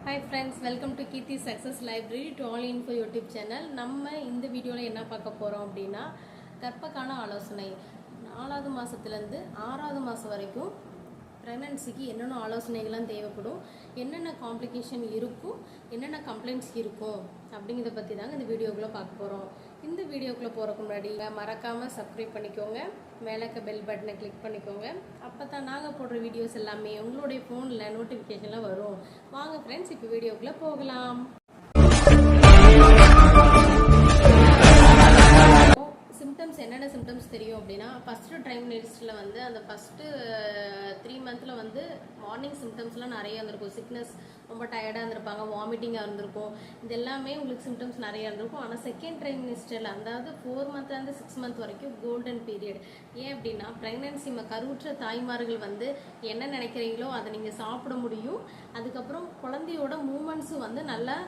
Hi friends, welcome to Kirti Success Library to all info YouTube channel. நம்ம இந்த வீடியோவில் என்ன பார்க்க போகிறோம் அப்படின்னா கர்ப்பகால ஆலோசனை 4வது மாதத்துலேருந்து 6வது மாதம் வரைக்கும் ப்ரெக்னன்சிக்கு என்னென்ன ஆலோசனைகள்லாம் தேவைப்படும், என்னென்ன காம்ப்ளிகேஷன் இருக்கும், என்னென்ன கம்ப்ளைண்ட்ஸ் இருக்கும் அப்படிங்கிறத பற்றி தாங்க இந்த வீடியோக்குள்ளே பார்க்க போகிறோம். இந்த வீடியோக்குள்ளே போகிறதுக்கு முன்னாடி மறக்காமல் சப்ஸ்கிரைப் பண்ணிக்கோங்க, மேலே இருக்க பெல் பட்டனை கிளிக் பண்ணிக்கோங்க. அப்போ தான் நாங்கள் போடுற வீடியோஸ் எல்லாமே உங்களுடைய ஃபோனில் நோட்டிஃபிகேஷனில் வரும். வாங்க ஃப்ரெண்ட்ஸ், இப்போ வீடியோக்குள்ளே போகலாம். சிம்டம்ஸ் என்னென்ன சிம்டம்ஸ் தெரியும் அப்படின்னா, ஃபஸ்ட்டு ட்ரைமஸ்டரில் வந்து அந்த ஃபஸ்ட்டு 3 மந்தில் வந்து மார்னிங் சிம்டம்ஸ்லாம் நிறைய இருந்திருக்கும். சிக்னஸ், ரொம்ப டயர்டாக இருந்திருப்பாங்க, வாமிட்டிங்காக இருந்திருக்கும். இது எல்லாமே உங்களுக்கு சிம்டம்ஸ் நிறையா இருந்திருக்கும். ஆனால் செகண்ட் ட்ரைமஸ்டரில், அதாவது 4 மந்த்லேருந்து 6 மந்த் வரைக்கும் கோல்டன் பீரியட். ஏன் அப்படின்னா, ப்ரெக்னன்சி கருவுற்ற தாய்மார்கள் வந்து என்ன நினைக்கிறீங்களோ அதை நீங்கள் சாப்பிட முடியும். அதுக்கப்புறம் குழந்தையோட மூமெண்ட்ஸும் வந்து நல்லா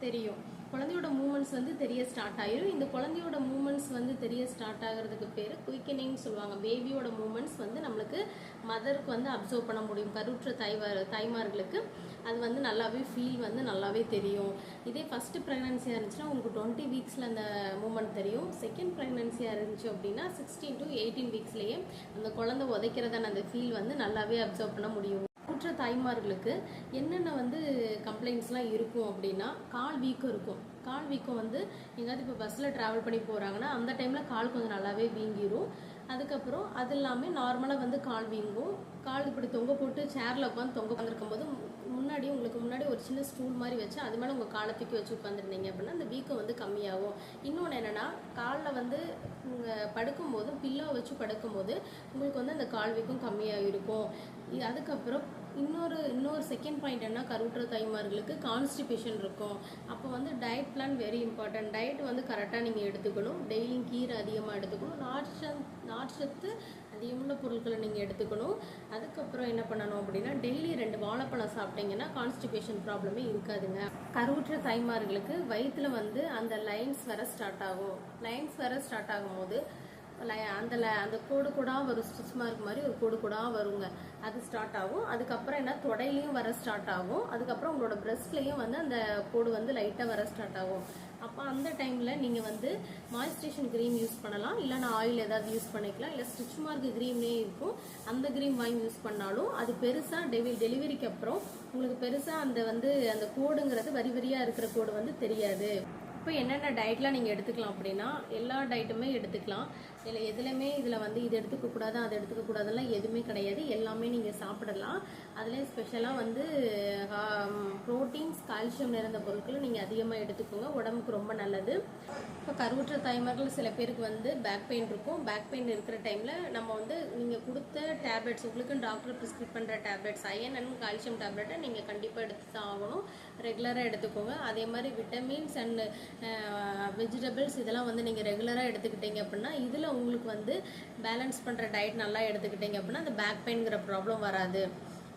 தெரியும். குழந்தையோட மூமெண்ட்ஸ் வந்து தெரிய ஸ்டார்ட் ஆயிரும். இந்த குழந்தையோட மூமெண்ட்ஸ் வந்து தெரிய ஸ்டார்ட் ஆகிறதுக்கு பேர் குயிக்கனிங் சொல்லுவாங்க. பேபியோட மூமெண்ட்ஸ் வந்து நம்மளுக்கு மதருக்கு வந்து அப்சர்வ் பண்ண முடியும். கருவுற்ற தாய்மார்களுக்கு அது வந்து நல்லாவே ஃபீல் வந்து நல்லாவே தெரியும். இதே ஃபஸ்ட்டு ப்ரெக்னன்சியாக இருந்துச்சுன்னா உங்களுக்கு 20 வீக்ஸில் அந்த மூமெண்ட் தெரியும். செகண்ட் ப்ரெக்னன்சியாக இருந்துச்சு அப்படின்னா 16 to 18 வீக்ஸ்லேயே அந்த குழந்தை உதைக்கிறதான அந்த ஃபீல் வந்து நல்லாவே அப்சர்வ் பண்ண முடியும். கருவுற்ற தாய்மார்களுக்கு என்னென்ன வந்து கம்ப்ளைண்ட்ஸ்லாம் இருக்கும் அப்படின்னா, கால் வீக்கம் இருக்கும். கால் வீக்கம் வந்து எங்கேயாவது இப்போ பஸ்ஸில் ட்ராவல் பண்ணி போகிறாங்கன்னா அந்த டைமில் கால் கொஞ்சம் நல்லாவே வீங்கிரும். அதுக்கப்புறம் அது இல்லாமல் நார்மலாக வந்து கால் வீங்கும். கால் இப்படி தொங்க போட்டு சேரில் உட்காந்து தொங்க உட்காந்துருக்கும் போது உங்களுக்கு முன்னாடி ஒரு சின்ன ஸ்டூல் மாதிரி வச்சு அது மேலே உங்கள் காலை தூக்கி வச்சு உட்காந்துருந்தீங்க அப்படின்னா அந்த வீக்கம் வந்து கம்மியாகும். இன்னொன்று என்னென்னா, காலில் வந்து படுக்கும்போது பில்லோ வச்சு படுக்கும்போது உங்களுக்கு வந்து அந்த கால் வீக்கம் கம்மியாக இருக்கும். அதுக்கப்புறம் இன்னொரு செகண்ட் பாயிண்ட் என்ன, கருவுற்ற தாய்மார்களுக்கு கான்ஸ்டிபேஷன் இருக்கும். அப்போ வந்து diet plan very important. Diet வந்து கரெக்டாக நீங்கள் எடுத்துக்கணும். டெய்லியும் கீரை அதிகமாக எடுத்துக்கணும். நார்ச்சத்து அதிகமுள்ள பொருட்களை நீங்கள் எடுத்துக்கணும். அதுக்கப்புறம் என்ன பண்ணணும் அப்படின்னா, டெய்லி 2 வாழைப்பழம் சாப்பிட்டீங்கன்னா கான்ஸ்டிபேஷன் ப்ராப்ளமே இருக்காதுங்க. கருவுற்ற தாய்மார்களுக்கு வயிற்றில் வந்து அந்த லைன்ஸ் வர ஸ்டார்ட் ஆகும். லைன்ஸ் வர ஸ்டார்ட் ஆகும்போது அந்த கோடு கூட வரும். ஸ்டிச் மார்க் மாதிரி ஒரு கோடு கூட வருங்க, அது ஸ்டார்ட் ஆகும். அதுக்கப்புறம் என்ன, தொடையிலையும் வர ஸ்டார்ட் ஆகும். அதுக்கப்புறம் உங்களோட பிரெஸ்ட்லேயும் வந்து அந்த கோடு வந்து லைட்டாக வர ஸ்டார்ட் ஆகும். அப்போ அந்த டைமில் நீங்கள் வந்து மாய்ஸ்சரைசேஷன் க்ரீம் யூஸ் பண்ணலாம், இல்லைனா ஆயில் ஏதாவது யூஸ் பண்ணிக்கலாம். இல்லை ஸ்டிச் மார்க் க்ரீம்னே இருக்கும், அந்த க்ரீம் வாங்கி யூஸ் பண்ணாலும் அது பெருசாக டெலிவரிக்கு அப்புறம் உங்களுக்கு பெருசாக அந்த கோடுங்கிறது வரி வரியாக இருக்கிற கோடு வந்து தெரியாது. இப்போ என்னென்ன டயட்லாம் நீங்கள் எடுத்துக்கலாம் அப்படின்னா, எல்லா டயட்டுமே எடுத்துக்கலாம். இதில் எதுலையுமே வந்து இது எடுத்துக்கக்கூடாது அது எடுத்துக்கக்கூடாதெல்லாம் எதுவுமே கிடையாது. எல்லாமே நீங்கள் சாப்பிடலாம். அதுலேயும் ஸ்பெஷலாக வந்து ப்ரோட்டீன்ஸ், கால்சியம் நிறைந்த பொருட்களை நீங்கள் அதிகமாக எடுத்துக்கோங்க, உடம்புக்கு ரொம்ப நல்லது. இப்போ கருவுற்ற தாய்மார்கள் சில பேருக்கு வந்து பேக் பெயின் இருக்கும். பேக் பெயின் இருக்கிற டைமில் நம்ம வந்து நீங்கள் கொடுத்த டேப்லெட்ஸ், உங்களுக்கு டாக்டர் ப்ரிஸ்கிரைப் பண்ணுற டேப்லெட்ஸ், அயன் அண்ட் கால்சியம் டேப்லெட்டை நீங்கள் கண்டிப்பாக எடுத்து தான் ஆகணும். ரெகுலராக எடுத்துக்கோங்க. அதே மாதிரி விட்டமின்ஸ் அண்ட் வெஜிடபிள்ஸ் இதெல்லாம் வந்து நீங்கள் ரெகுலராக எடுத்துக்கிட்டீங்க அப்படின்னா இதில் உங்களுக்கு வந்து பேலன்ஸ் பண்ணுற டயட் நல்லா எடுத்துக்கிட்டீங்க அப்படின்னா அந்த பேக் பெயின்கிற ப்ராப்ளம் வராது.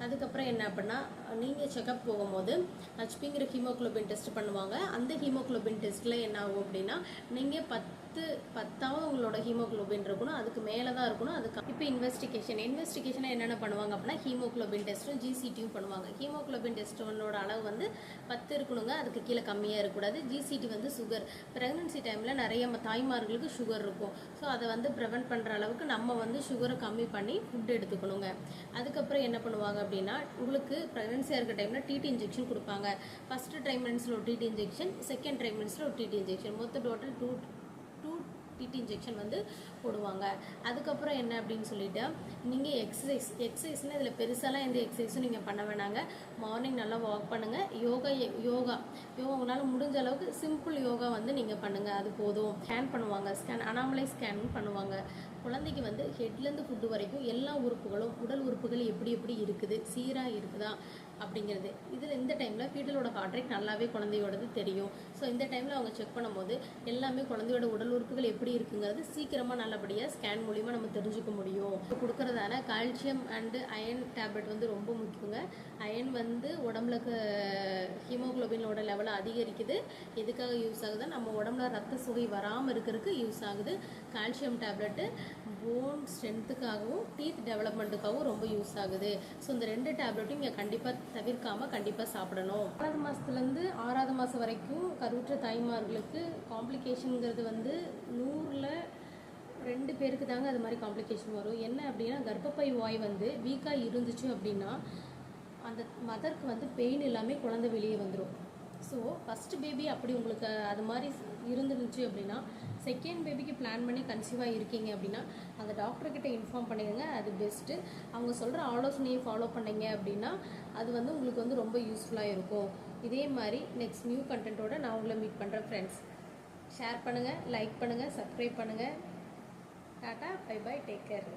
அதுக்கப்புறம் என்ன அப்படின்னா, நீங்கள் செக்கப் போகும்போது ஹெச்பிங்கிற ஹீமோக்ளோபின் டெஸ்ட் பண்ணுவாங்க. அந்த ஹீமோக்ளோபின் டெஸ்ட்டில் என்ன ஆகும் அப்படின்னா, நீங்கள் 10வது உங்களோட ஹீமோக்ளோபின் இருக்கணும், அதுக்கு மேலே தான் இருக்கணும். அதுக்கு இப்போ இன்வெஸ்டிகேஷனாக என்னென்ன பண்ணுவாங்க அப்படின்னா, ஹீமோக்ளோபின் டெஸ்ட்டும் ஜிசிடியும் பண்ணுவாங்க. ஹீமோக்ளோபின் டெஸ்ட்டோட அளவு வந்து 10 இருக்கணுங்க, அதுக்கு கீழே கம்மியாக இருக்கக்கூடாது. ஜிசிடி வந்து சுகர். ப்ரெக்னன்சி டைமில் நிறைய தாய்மார்களுக்கு சுகர் இருக்கும். ஸோ அதை வந்து ப்ரிவென்ட் பண்ணுற அளவுக்கு நம்ம வந்து சுகரை கம்மி பண்ணி ஃபுட் எடுத்துக்கணுங்க. அதுக்கப்புறம் என்ன பண்ணுவாங்க அப்படின்னா, உங்களுக்கு ப்ரெக்னன்சியாக இருக்கிற டைமில் டிடி இன்ஜெக்ஷன் கொடுப்பாங்க. ஃபஸ்ட்டு ட்ரைமன்ஸில் ஒரு டிடி இன்ஜெக்ஷன், செகண்ட் ட்ரைமன்ஸில் ஒரு டிடி இன்ஜெக்ஷன், மொத்தம் டோட்டல் 2 டிடி இன்ஜெக்ஷன் வந்து போடுவாங்க. அதுக்கப்புறம் என்ன அப்படின்னு சொல்லிட்டு, நீங்கள் எக்ஸசைஸ்னால் இதில் பெருசாலாம் எந்த எக்ஸசைஸும் நீங்கள் பண்ண வேணாங்க. மார்னிங் நல்லா வாக் பண்ணுங்கள். யோகா உங்களால் முடிஞ்ச அளவுக்கு சிம்பிள் யோகா வந்து நீங்கள் பண்ணுங்கள், அது போதும். ஸ்கேன் பண்ணுவாங்க, அனாமலை ஸ்கேன் பண்ணுவாங்க. குழந்தைக்கு வந்து ஹெட்லேருந்து ஃபுட்டு வரைக்கும் எல்லா உறுப்புகளும், உடல் உறுப்புகள் எப்படி இருக்குது, சீராக இருக்குதா அப்படிங்கிறது. இதில் இந்த டைமில் ஃபீட்டலோட ஹார்ட் ரேட் நல்லாவே குழந்தையோடது தெரியும். ஸோ இந்த டைமில் அவங்க செக் பண்ணும்போது எல்லாமே குழந்தையோட உடல் உறுப்புகள் எப்படி இருக்குங்கிறது சீக்கிரமாக நல்லபடியாக ஸ்கேன் மூலிமா நம்ம தெரிஞ்சுக்க முடியும். கொடுக்குறதால கால்சியம் அண்டு அயன் டேப்லெட் வந்து ரொம்ப முக்கியங்க. அயன் வந்து உடம்புல ஹீமோக்ளோபினோட லெவலை அதிகரிக்குது. எதுக்காக யூஸ் ஆகுது, நம்ம உடம்புல ரத்த சுவை வராமல் இருக்கிறதுக்கு யூஸ் ஆகுது. கால்சியம் டேப்லெட்டு போன் ஸ்ட்ரென்த்துக்காகவும் டீத் டெவலப்மெண்ட்டுக்காகவும் ரொம்ப யூஸ் ஆகுது. ஸோ இந்த 2 டேப்லெட்டும் நீங்கள் கண்டிப்பாக தவிர்க்காமல் கண்டிப்பாக சாப்பிடணும். 6வது மாதத்துலேருந்து 6வது மாதம் வரைக்கும் கருவுற்ற தாய்மார்களுக்கு காம்ப்ளிகேஷனுங்கிறது வந்து 100ல் 2 பேருக்கு தாங்க அது மாதிரி காம்ப்ளிகேஷன் வரும். என்ன அப்படின்னா, கர்ப்பப்பை வாய் வந்து வீக்காக இருந்துச்சு அப்படின்னா அந்த மதருக்கு வந்து பெயின் எல்லாமே குழந்தை வெளியே வந்துடும். ஸோ ஃபஸ்ட்டு பேபி அப்படி உங்களுக்கு அது மாதிரி இருந்துருந்துச்சு அப்படின்னா, செகண்ட் பேபிக்கு பிளான் பண்ணி கன்சீவாக இருக்கீங்க அப்படின்னா அந்த டாக்டர்கிட்ட இன்ஃபார்ம் பண்ணிடுங்க. அது பெஸ்ட்டு. அவங்க சொல்கிற ஆலோசனையை ஃபாலோ பண்ணிங்க அப்படின்னா அது வந்து உங்களுக்கு வந்து ரொம்ப யூஸ்ஃபுல்லாக இருக்கும். இதே மாதிரி நெக்ஸ்ட் நியூ கண்டென்ட்டோட நான் உங்களை மீட் பண்ணுறேன் ஃப்ரெண்ட்ஸ். ஷேர் பண்ணுங்கள், லைக் பண்ணுங்கள், சப்ஸ்கிரைப் பண்ணுங்கள். டாட்டா, பை பை, டேக் கேர்.